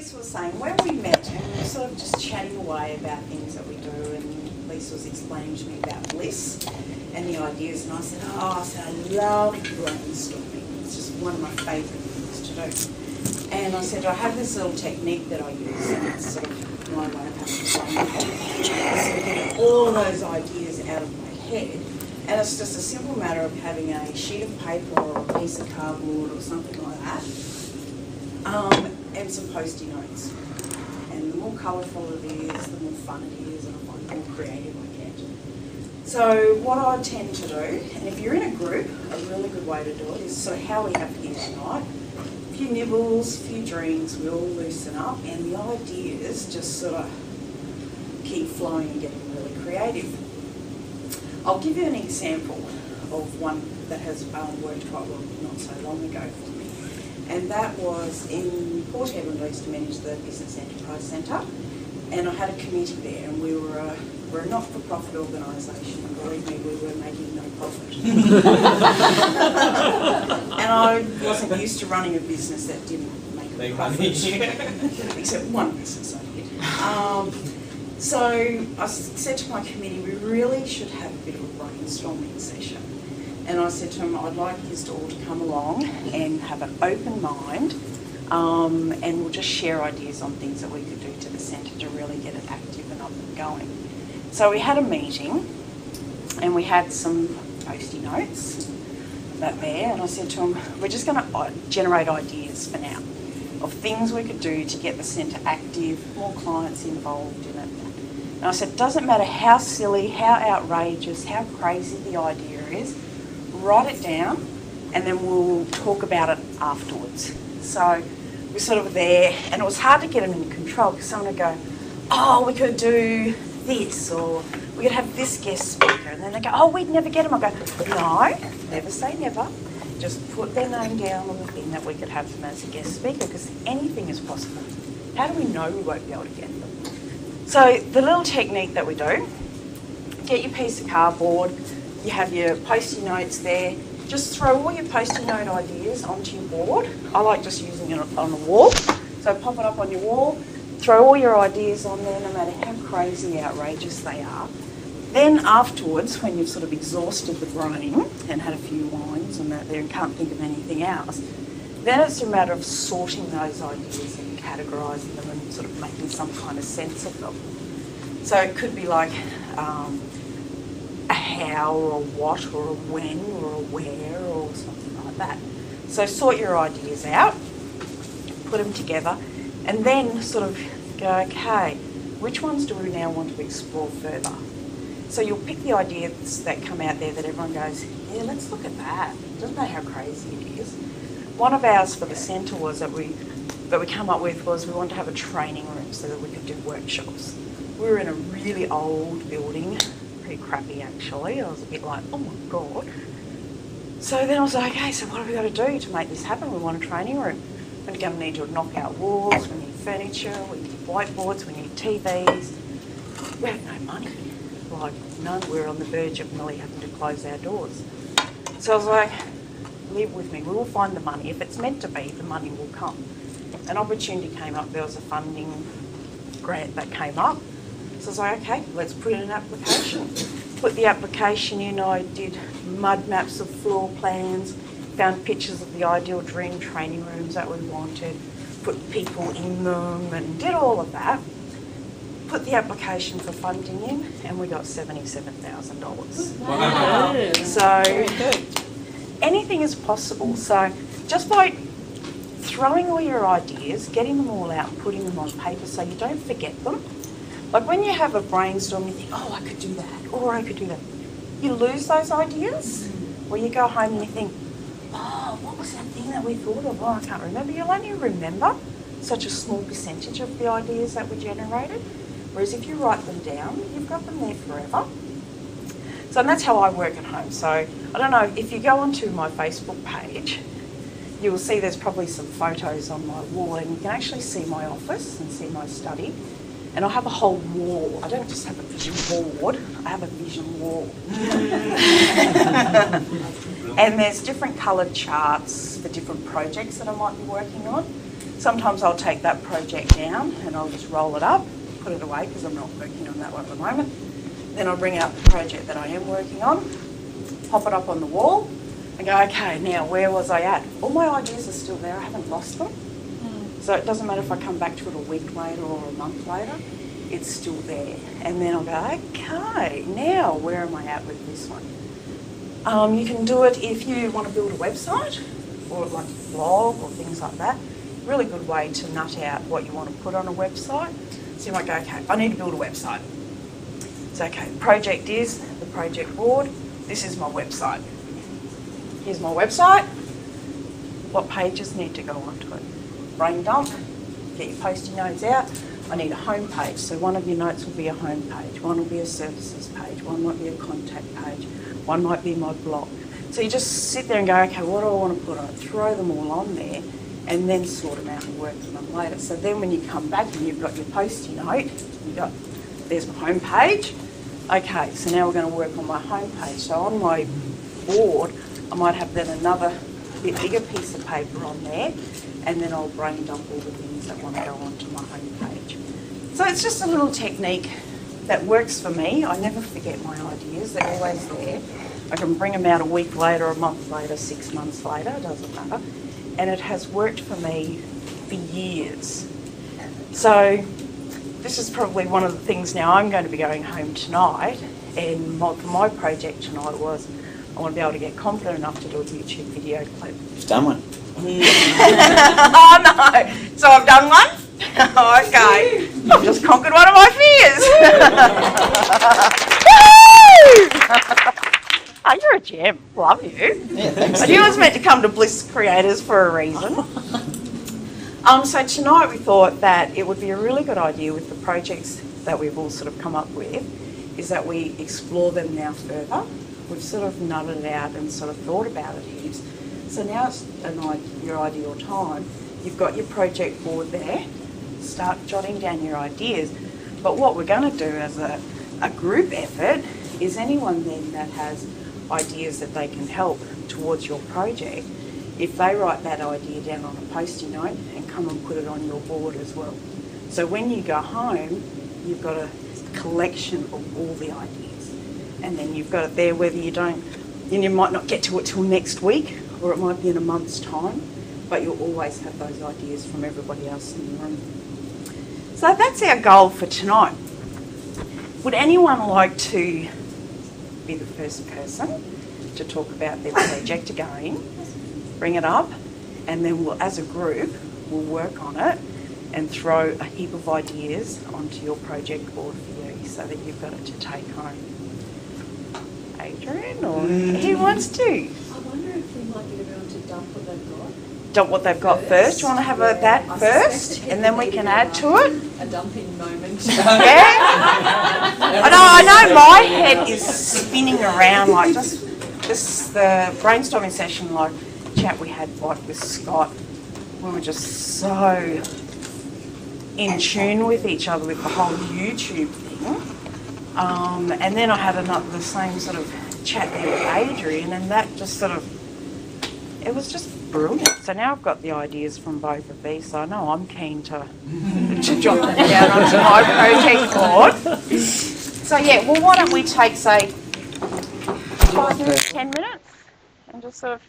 Lisa was saying, when we met and we were sort of just chatting away about things that we do, and Lisa was explaining to me about bliss and the ideas, and I said, I love brainstorming. It's just one of my favourite things to do. And I said, I have this little technique that I use, and it's sort of my way of having fun. So getting all those ideas out of my head, and it's just a simple matter of having a sheet of paper or a piece of cardboard or something like that, and some Post-it notes. And the more colourful it is, the more fun it is, and I find the more creative I get. So what I tend to do, and if you're in a group, a really good way to do it is sort of how we have here tonight. A few nibbles, a few drinks, we all loosen up, and the ideas just sort of keep flowing and getting really creative. I'll give you an example of one that has worked quite well not so long ago for me. And that was in Port Hedland. I used to manage the Business Enterprise Centre, and I had a committee there, and we're a not-for-profit organisation, and believe me, we were making no profit. And I wasn't used to running a business that didn't make a profit, except one business I did. So I said to my committee, we really should have a bit of a brainstorming session. And I said to them, I'd like you all to come along and have an open mind, and we'll just share ideas on things that we could do to the centre to really get it active and up and going. So we had a meeting, and we had some Post-it notes back there, and I said to them, we're just going to generate ideas for now of things we could do to get the centre active, more clients involved in it. And I said, it doesn't matter how silly, how outrageous, how crazy the idea is, write it down, and then we'll talk about it afterwards. So we're sort of there, and it was hard to get them in control because someone would go, oh, we could do this, or we could have this guest speaker, and then they go, oh, we'd never get them. I go, no, never say never. Just put their name down on the thing that we could have them as a guest speaker, because anything is possible. How do we know we won't be able to get them? So the little technique that we do, get your piece of cardboard, you have your Post-it notes there, just throw all your Post-it note ideas onto your board. I like just using it on the wall. So pop it up on your wall, throw all your ideas on there, no matter how crazy, outrageous they are. Then afterwards, when you've sort of exhausted the brain and had a few wines and that there and can't think of anything else, then it's a matter of sorting those ideas and categorising them and sort of making some kind of sense of them. So it could be like a how or a what or a when or a where or something like that. So sort your ideas out, put them together, and then sort of go, okay, which ones do we now want to explore further? So you'll pick the ideas that come out there that everyone goes, yeah, let's look at that. Doesn't matter how crazy it is. One of ours for the centre was that we come up with was we wanted to have a training room so that we could do workshops. We were in a really old building, pretty crappy actually. I was a bit like, oh my God. So then I was like, okay, so what have we got to do to make this happen? We want a training room. We're going to need to knock out walls, we need furniture, we need whiteboards, we need TVs. We have no money. Like none, we're on the verge of nearly having to close our doors. So I was like, leave with me, we will find the money. If it's meant to be, the money will come. An opportunity came up, there was a funding grant that came up. So I was like, okay, let's put in an application. Put the application in, I did mud maps of floor plans, found pictures of the ideal dream training rooms that we wanted, put people in them and did all of that. Put the application for funding in, and we got $77,000. Wow. So anything is possible. So just by throwing all your ideas, getting them all out and putting them on paper so you don't forget them. Like when you have a brainstorm, you think, oh, I could do that, or I could do that. You lose those ideas, or you go home and you think, oh, what was that thing that we thought of? Oh, I can't remember. You'll only remember such a small percentage of the ideas that were generated. Whereas if you write them down, you've got them there forever. So and that's how I work at home. So I don't know, if you go onto my Facebook page, you will see there's probably some photos on my wall, and you can actually see my office and see my study. And I have a whole wall. I don't just have a vision board, I have a vision wall. And there's different coloured charts for different projects that I might be working on. Sometimes I'll take that project down and I'll just roll it up, put it away because I'm not working on that one at the moment. Then I'll bring out the project that I am working on, pop it up on the wall and go, okay, now where was I at? All my ideas are still there, I haven't lost them. So it doesn't matter if I come back to it a week later or a month later, it's still there. And then I'll go, okay, now where am I at with this one? You can do it if you want to build a website or like a blog or things like that. Really good way to nut out what you want to put on a website. So you might go, okay, I need to build a website. So okay, the project is the project board. This is my website. Here's my website. What pages need to go onto it? Brain dump, get your post-it notes out. I need a home page. So one of your notes will be a home page, one will be a services page, one might be a contact page, one might be my blog. So you just sit there and go, okay, what do I want to put on it? Throw them all on there and then sort them out and work on them later. So then when you come back and you've got your post-it note, there's my home page. Okay, so now we're going to work on my home page. So on my board, I might have then another bit bigger piece of paper on there, and then I'll brain dump all the things that want to go onto my home page. So it's just a little technique that works for me. I never forget my ideas, they're always there. I can bring them out a week later, a month later, 6 months later, it doesn't matter. And it has worked for me for years. So this is probably one of the things now I'm going to be going home tonight, and my project tonight was I want to be able to get confident enough to do a YouTube video clip. You've done one. Oh no! So I've done one? Okay. I've just conquered one of my fears. Oh, you're a gem. Love you. Yeah, thanks. I knew I was meant to come to Bliss Creators for a reason. So tonight we thought that it would be a really good idea with the projects that we've all sort of come up with, is that we explore them now further. We've sort of nutted it out and sort of thought about it heaps. So now it's your ideal time. You've got your project board there. Start jotting down your ideas. But what we're going to do as a group effort is anyone then that has ideas that they can help towards your project, if they write that idea down on a post-it note and come and put it on your board as well. So when you go home, you've got a collection of all the ideas. And then you've got it there whether you might not get to it till next week, or it might be in a month's time, but you'll always have those ideas from everybody else in the room. So that's our goal for tonight. Would anyone like to be the first person to talk about their project again? Bring it up, and then we'll, as a group, we'll work on it and throw a heap of ideas onto your project board for you so that you've got it to take home. Adrian, or who wants to? I wonder if we might get everyone to dump what they've got. Dump what they've got first. Do you want to have that I first, suspect and then we can add to it? A dumping moment. Yeah. I know my head is spinning around like just the brainstorming session, like chat we had like with Scott. We were just so in tune with each other with the whole YouTube thing. And then I had the same sort of chat there with Adrian, and that just sort of, it was just brilliant. So now I've got the ideas from both of these, so I know I'm keen to jot them down onto my project board. So yeah, well why don't we take, say, 5 minutes, 10 minutes, and just sort of